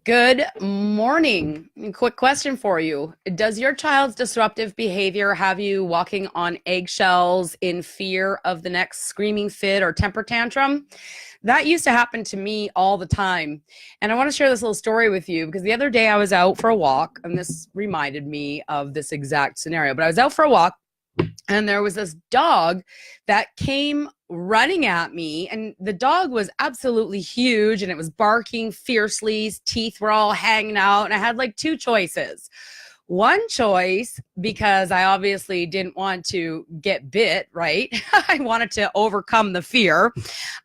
Good morning. Quick question for you. Does your child's disruptive behavior have you walking on eggshells in fear of the next screaming fit or temper tantrum? That used to happen to me all the time. And I want to share this little story with you because the other day I was out for a walk, and this reminded me of this exact scenario. But I was out for a walk, and there was this dog that came running at me, and the dog was absolutely huge and it was barking fiercely. His teeth were all hanging out, and I had like two choices. One choice, because I obviously didn't want to get bit, right? I wanted to overcome the fear.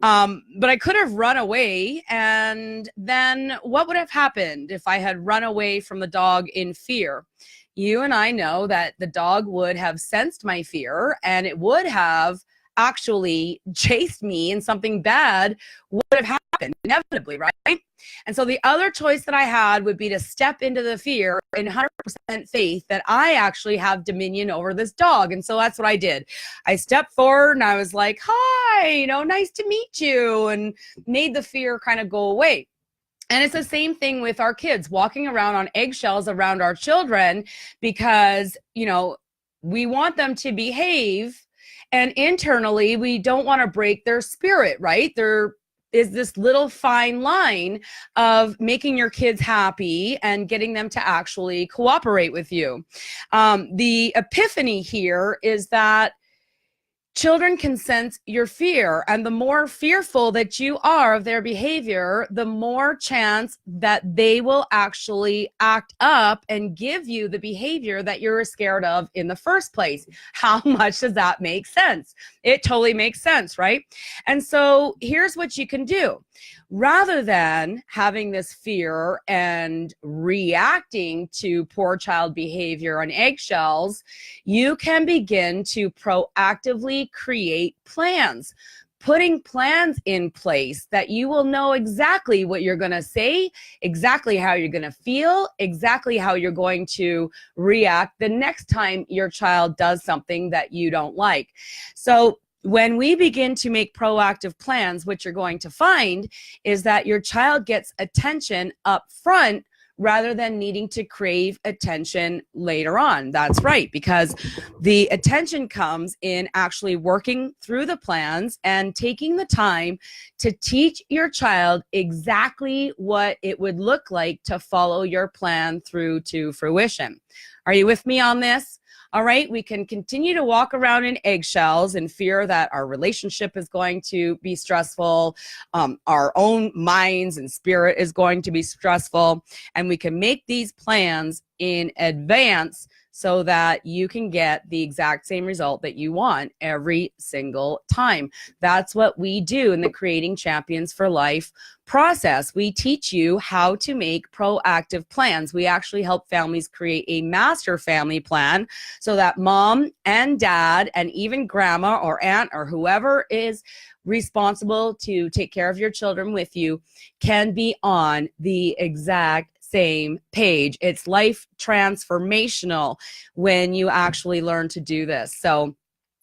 But I could have run away. And then what would have happened if I had run away from the dog in fear? You and I know that the dog would have sensed my fear and it would have actually chased me, and something bad would have happened inevitably, right? And so the other choice that I had would be to step into the fear in 100% faith that I actually have dominion over this dog. And so that's what I did. I stepped forward and I was like, hi, nice to meet you, and made the fear kind of go away. And it's the same thing with our kids, walking around on eggshells around our children because, we want them to behave, and internally we don't want to break their spirit, right? There is this little fine line of making your kids happy and getting them to actually cooperate with you. The epiphany here is that children can sense your fear, and the more fearful that you are of their behavior, the more chance that they will actually act up and give you the behavior that you're scared of in the first place. How much does that make sense? It totally makes sense, right? And so here's what you can do. Rather than having this fear and reacting to poor child behavior on eggshells, you can begin to proactively create plans, putting plans in place that you will know exactly what you're going to say, exactly how you're going to feel, exactly how you're going to react the next time your child does something that you don't like. So when we begin to make proactive plans, what you're going to find is that your child gets attention up front rather than needing to crave attention later on. That's right, because the attention comes in actually working through the plans and taking the time to teach your child exactly what it would look like to follow your plan through to fruition. Are you with me on this? All right, we can continue to walk around in eggshells in fear that our relationship is going to be stressful, our own minds and spirit is going to be stressful, and we can make these plans in advance so that you can get the exact same result that you want every single time. That's what we do in the Creating Champions for Life process. We teach you how to make proactive plans. We actually help families create a master family plan so that mom and dad and even grandma or aunt or whoever is responsible to take care of your children with you can be on the exact same page. It's life transformational when you actually learn to do this. So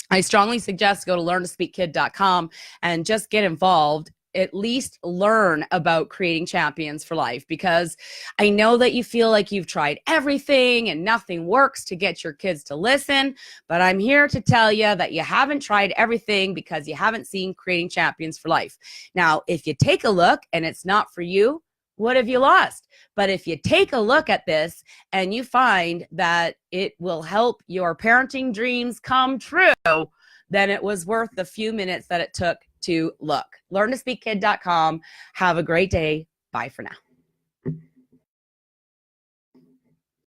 I strongly suggest go to learntospeakkid.com and just get involved. At least learn about creating champions for life, because I know that you feel like you've tried everything and nothing works to get your kids to listen, but I'm here to tell you that you haven't tried everything because you haven't seen Creating Champions for Life. Now, if you take a look and it's not for you, what have you lost? But if you take a look at this and you find that it will help your parenting dreams come true, then it was worth the few minutes that it took to look. LearnToSpeakKid.com. Have a great day. Bye for now.